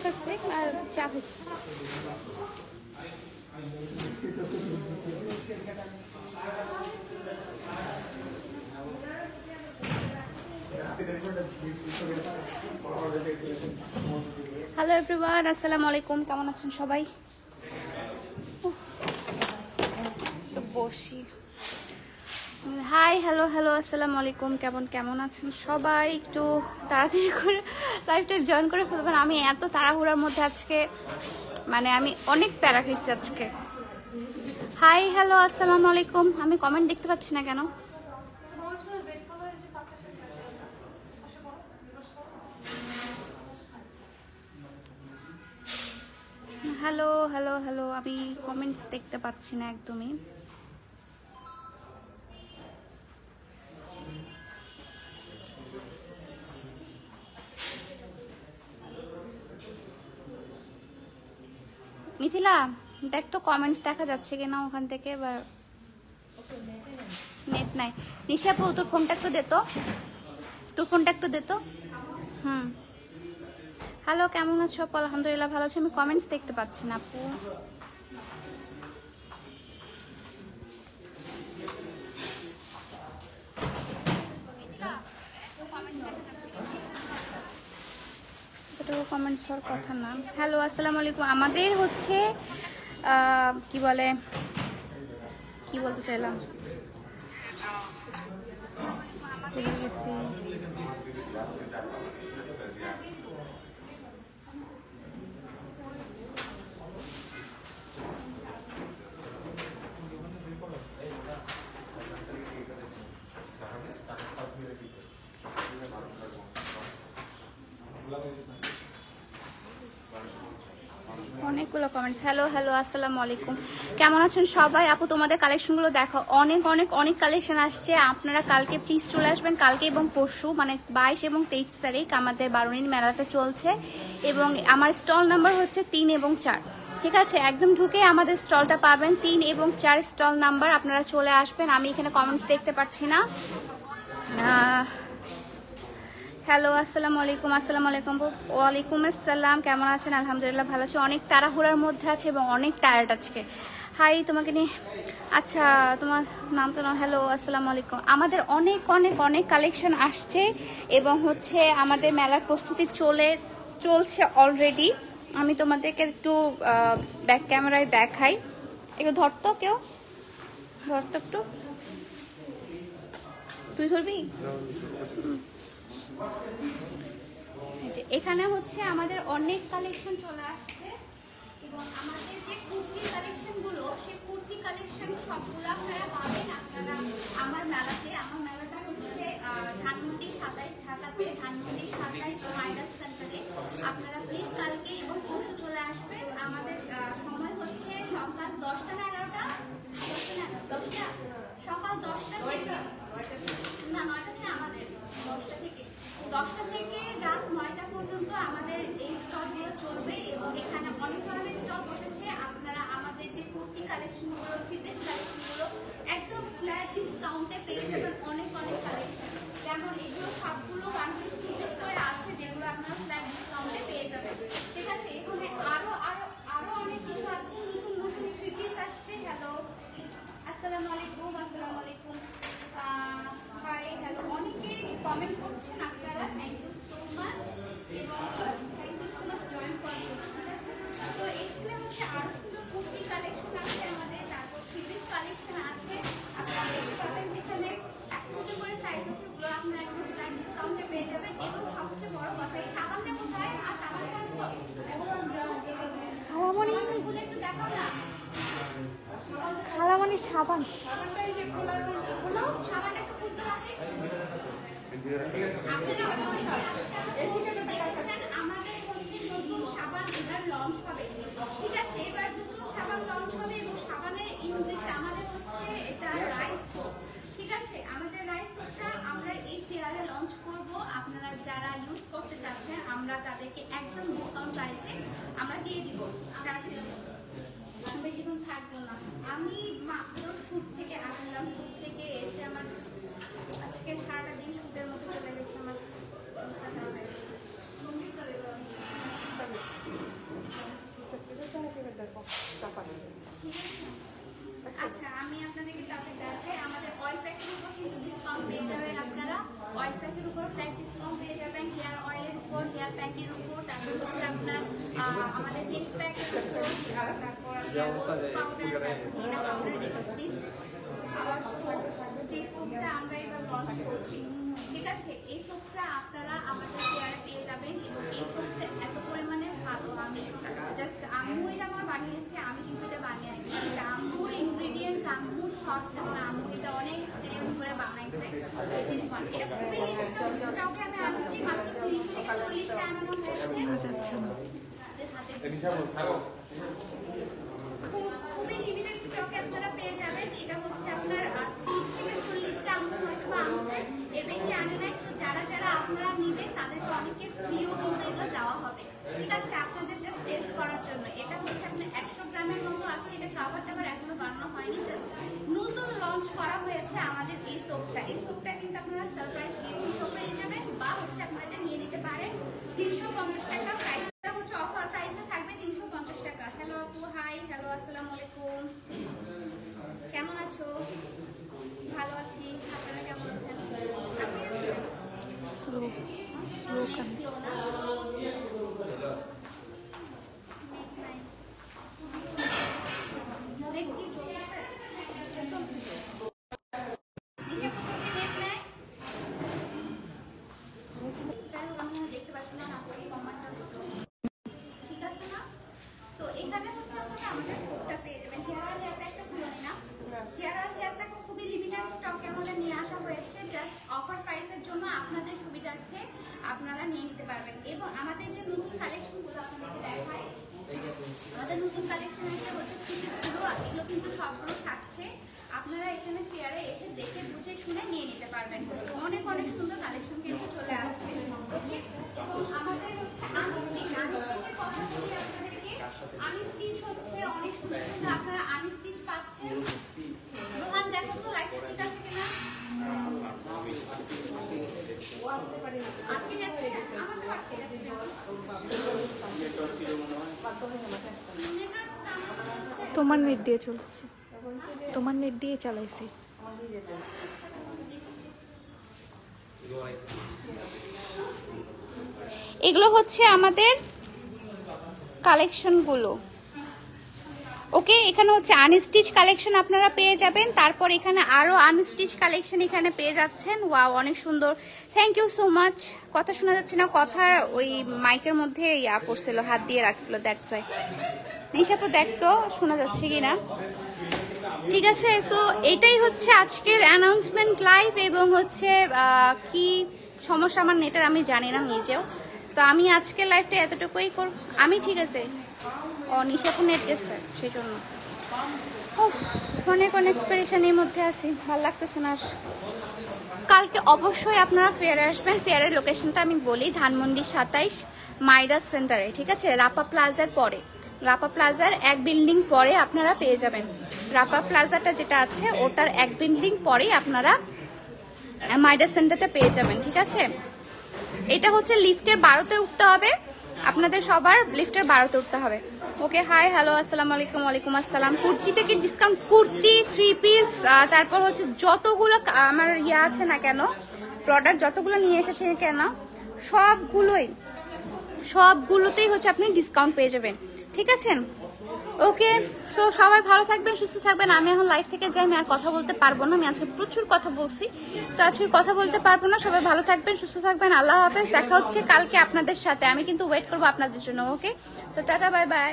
তরকারি আর চা হয়েছে। হ্যালো এভরিওয়ান, আসসালামু আলাইকুম। কেমন আছেন সবাই? বসি। হাই, হ্যালো হ্যালো, আসসালামু আলাইকুম। কেমন আছেন সবাই? একটু তাড়াতাড়ি করে লাইভটা জয়েন করে ফেলবেন। আমি এত তাড়াহুড়ার মধ্যে আজকে, মানে আমি অনেক প্যারা খেয়েছি আজকে। হাই, হ্যালো, আসসালামু আলাইকুম। আমি কমেন্ট দেখতে পাচ্ছি না কেন? হ্যালো হ্যালো হ্যালো, আমি কমেন্টস দেখতে পাচ্ছি না একদমই। মিথিলা, দেখ তো কমেন্টস দেখা যাচ্ছে কিনা ওখান থেকে। এবার নেট নাই। নিশাপু, তোর ফোনটা একটু দে তো। হ্যালো, কেমন আছো আপু? আলহামদুলিল্লাহ ভালো আছি। আমি কমেন্টস দেখতে পাচ্ছি না আপু। কমেন্টস হওয়ার কথা না। হ্যালো, আসসালামু আলাইকুম। আমাদের হচ্ছে কি বলতে চাইলাম, অনেকগুলো কমেন্টস। হ্যালো হ্যালো, আসসালামু আলাইকুম। কেমন আছেন সবাই? আপু, তোমাদের কালেকশনগুলো দেখো, অনেক অনেক অনেক কালেকশন আসছে। আপনারা কালকে প্লিজ চলে আসবেন। কালকে এবং পরশু, মানে 22 এবং 23 তারিখ আমাদের বারুণীর মেলাতে চলছে, এবং আমার স্টল নাম্বার হচ্ছে 3 এবং 4। ঠিক আছে, একদম ঢুকে আমাদের স্টলটা পাবেন, 3 এবং 4 স্টল নাম্বার। আপনারা চলে আসবেন। আমি এখানে কমেন্টস দেখতে পাচ্ছি না। হ্যালো, আসসালামু আলাইকুম। আসসালামু আলাইকুম। ওয়ালাইকুম আসসালাম। কেমন আছেন? আলহামদুলিল্লাহ ভালো আছি। অনেক তাড়াহুড়ার মধ্যে আছে এবং অনেক টায়ার্ড আজকে। হাই, তোমাকে নিয়ে, আচ্ছা তোমার নাম তো না। হ্যালো, আসসালামু আলাইকুম। আমাদের অনেক অনেক অনেক কালেকশন আসছে এবং হচ্ছে আমাদের মেলার প্রস্তুতি চলছে অলরেডি। আমি তোমাদেরকে একটু ব্যাক ক্যামেরায় দেখাই। একটু ধরতো, কেউ ধরতো একটু। তুই ধরবি? এখানে হচ্ছে আমাদের অনেক কালেকশন চলে আসছে, এবং আমাদের যে কুর্তি কালেকশনগুলো, সেই কুর্তি কালেকশন সবগুলো আপনারা পাবেন আপনারা আমার মেলাতে। আমার মেলাটা হচ্ছে ধানমন্ডি 27, ঢাকাতে ধানমন্ডি 27 মাইনাস সেন্টারে। আপনারা প্লিজ কালকে এবং পরশু চলে আসবেন। আমাদের সময় হচ্ছে সকাল 10টা না 11টা, 10টা, সকাল 10টা থেকে না 9টা থেকে, আমাদের 10টা থেকে রাত 9টা পর্যন্ত আমাদের এই স্টলগুলো চলবে, এবং এখানে অনেক ধরনের স্টল বসেছে। আপনারা আমাদের যে কুর্তি কালেকশনগুলো, থ্রি পিস কালেকশনগুলো একদম ফ্ল্যাট ডিসকাউন্টে পেয়ে যাবেন। অনেক অনেক কালেকশন, যেমন এগুলো সবগুলো 1 পিস 2 পিস করে আছে, যেগুলো আপনারা ফ্ল্যাট ডিসকাউন্টে পেয়ে যাবেন। ঠিক আছে, এখানে আরো অনেক কিছু আছে। নতুন নতুন 3 পিস আসছে। হ্যালো, আসসালামু আলাইকুম। আসসালামু আলাইকুম। হাই, হ্যালো, অনেকে কমেন্ট করছেন আপনারা, থ্যাংক ইউ সো মাচ, এবং thank you so much join করার জন্য। ঠিক আছে, তো এখানে হচ্ছে আরো সুন্দর কুর্তি কালেকশন আছে আমাদের, তারপর থ্রি পিস কালেকশন আছে। আপনারা দেখতে পাবেন যেখানে 1 কোটি করে সাইজ আছে, ওগুলো আপনারা একদম ডিসকাউন্টে পেয়ে যাবেন। এবং সবচেয়ে বড় কথা, এই সাবানটা কোথায়? আর সাবানটা আনবো খালামণি, এগুলো একটু দেখাও না। খালামণি সাবান, সাবানটা এই যে খোলা, সাবানটা একটু খুলতে হবে। আমাদের হচ্ছে নতুন সাবান এবার লঞ্চ হবে। ঠিক আছে, এবার নতুন সাবান লঞ্চ হবে, এবং সাবানের ইনগ্রিডিয়েন্ট আমাদের হচ্ছে এটা রাইস সোপ। ঠিক আছে, আমাদের রাইস সোপটা আমরা এই ফেয়ারে লঞ্চ করব। আপনারা যারা ইউজ করতে চাচ্ছেন, আমরা তাদেরকে একদম ডিসকাউন্ট প্রাইসে আমরা দিয়ে দিব। বেশিক্ষণ থাকবো না, আমি মাত্র শুট থেকে আসলাম। শুট থেকে এসে আমার আজকে সারাটা দিন শুটের মধ্যে চলে গেছে। আমার অবস্থা খারাপ হয়ে গেছে। আপনাদেরকে তারপরে দেখাই আমাদের অয়েল প্যাকের উপর কিন্তু ডিসকাউন্ট পেয়ে যাবেন আপনারা। অয়েল প্যাকের উপর ফ্ল্যাট ডিসকাউন্ট পেয়ে যাবেন, হেয়ার অয়েলের উপর, হেয়ার প্যাকের উপর, তারপর হচ্ছে আপনার আমাদের ফেস প্যাকের উপর, তারপর পাউডার, পাউডার এবং আবার সোপ, যে সোপটা আমরা এবার লঞ্চ করছি, ঠিক আছে? এই সোপটা আপনারা আমাদের হেয়ারে পেয়ে যাবেন এবং এই সোপটা এত পরিমাণে ভালো, আমি জাস্ট আম্মু এটা আমার বানিয়েছে, আমি কিন্তু এটা বানিয়ে আনি, এটা আম্মুর ইনগ্রিডিয়েন্টস, আম্মুর থটস এবং আম্মু এটা অনেক এক্সপেরিমেন্ট করে বানাইছে। দিস ওয়ান এটা খুবই লিমিটেড স্টকে আমি আনছি, মাত্র 30 থেকে 40টা আনানো হয়েছে। খুবই লিমিটেড স্টকে আপনারা পেয়ে যাবেন। এটা হচ্ছে আপনার 30 থেকে 40টা আম্মু হয়তো আনছে, এর বেশি আনে নাই। তো যারা যারা আপনারা নেবেন তাদেরকে অনেকে ফ্রিও কিন্তু এগুলো দেওয়া হবে, ঠিক আছে? আপনাদের জাস্ট টেস্ট করার জন্য। এটা হচ্ছে আপনার 100 গ্রামের মতো আছে, এটা কাভার টাভার এখনো বানানো হয়নি, জাস্ট নতুন লঞ্চ করা হয়েছে আমাদের এই সোপটা। এই সোপটা কিন্তু আপনারা সারপ্রাইজ গিফট হিসেবে পেয়ে যাবেন, বা হচ্ছে আপনারা এটা নিয়ে নিতে পারেন। 350 টাকা প্রাইসটা হচ্ছে, অফার প্রাইসে থাকবে 350 টাকা। হ্যালো আপু, হাই, হ্যালো, আসসালামু আলাইকুম, কেমন আছো? ভালো আছি, আপনারা কেমন আছেন? আপনি আছেন? স্লো না দেখি চলছে। দেখতে পাচ্ছি না, আপনাকে কমেন্টটা করতে, ঠিক আছে না? তো এখানে হচ্ছে আপনারা আমাদের সোপটা পেয়ে যাবেন। হেয়ার অয়েল, হেয়ার প্যাকটা খুলে না, হেয়ার অয়েল, হেয়ার প্যাক খুবই লিমিটেড স্টকে আমাদের নিয়ে আসা হয়েছে, জাস্ট অফার প্রাইসের জন্য আপনাদের সুবিধার্থে আপনারা নিয়ে নিতে পারবেন। এবং আমাদের যে নতুন কালেকশনগুলো আপনাদেরকে দেখায়, আমাদের নতুন কালেকশন হচ্ছে থ্রি-পিসগুলো, এগুলো কিন্তু সবগুলো থাকছে, আপনারা এখানে ফেয়ারে এসে দেখে বুঝে শুনে নিয়ে নিতে পারবেন। অনেক অনেক সুন্দর কালেকশন কিন্তু চলে আসছে, ওকে? এবং আমাদের হচ্ছে আনস্টিচ, আনস্টিচের কথা বলি আপনাদেরকে, আনস্টিচ হচ্ছে অনেক সুন্দর সুন্দর আপনারা আনস্টিচ পাচ্ছেন। রোহান দেখো তো লাইটটা ঠিক আছে কিনা, আটকে যাচ্ছে, আমার তো আটকে যাচ্ছে। তোমার নেট দিয়ে চলছে, তোমার নেট দিয়ে চালাইছি। এগুলো হচ্ছে আমাদের কালেকশনগুলো, ওকে? এখানে হচ্ছে আনস্টিচ কালেকশন আপনারা পেয়ে যাবেন, তারপর এখানে আরো আনস্টিচ কালেকশন এখানে পেয়ে যাচ্ছেন। ওয়াও, অনেক সুন্দর, থ্যাংক ইউ সো মাচ। কথা শোনা যাচ্ছে না, কথা ওই মাইকের মধ্যে ইয়া পড়ছিল, হাত দিয়ে রাখছিল, দ্যাটস ওয়াই। নিশাপু দেখতো শোনা যাচ্ছে কিনা, ঠিক আছে? সো এটাই হচ্ছে আজকের অ্যানাউন্সমেন্ট লাইভ। এবং হচ্ছে কি সমস্যা আমার নেটের আমি জানি না নিজেও, তো আমি আজকের লাইভটা এতটুকুই করব আমি, ঠিক আছে? ও নিশাপু নেট গেছে, সেই জন্য অনেক অনেক পেরেশানির মধ্যে আছি, ভালো লাগতেছে না। কালকে অবশ্যই আপনারা ফেয়ারে আসবেন। ফেয়ারের লোকেশনটা আমি বলি, ধানমন্ডি 27 মাইডাস সেন্টারে, ঠিক আছে? রাপা প্লাজার পরে, রাপা প্লাজার এক বিল্ডিং পরে আপনারা পেয়ে যাবেন। রাপা প্লাজাটা যেটা আছে ওটার এক বিল্ডিং পরেই আপনারা মাইডাস সেন্টারটা পেয়ে যাবেন, ঠিক আছে? এটা হচ্ছে লিফটের 12তে উঠতে হবে, আপনাদের সবার লিফটের 12তে উঠতে হবে, ওকে? হাই, হ্যালো, আসসালামু আলাইকুম, ওয়ালাইকুম আসসালাম। কুর্তি থেকে ডিসকাউন্ট, কুর্তি, 3 পিস, তারপর হচ্ছে যতগুলো আমার ইয়া আছে না কেন, প্রোডাক্ট যতগুলো নিয়ে এসেছে কেন, সবগুলোতেই হচ্ছে আপনি ডিসকাউন্ট পেয়ে যাবেন, ঠিক আছে? ওকে, সো সবাই ভালো থাকবেন, সুস্থ থাকবেন। আমি এখন লাইভ থেকে যাই, আমি আর কথা বলতে পারবো না, আমি আজকে প্রচুর কথা বলছি, তো আজকে কথা বলতে পারবো না। সবাই ভালো থাকবেন, সুস্থ থাকবেন, আল্লাহ হাফেজ। দেখা হচ্ছে কালকে আপনাদের সাথে, আমি কিন্তু ওয়েট করবো আপনাদের জন্য, okay? So tata, bye by.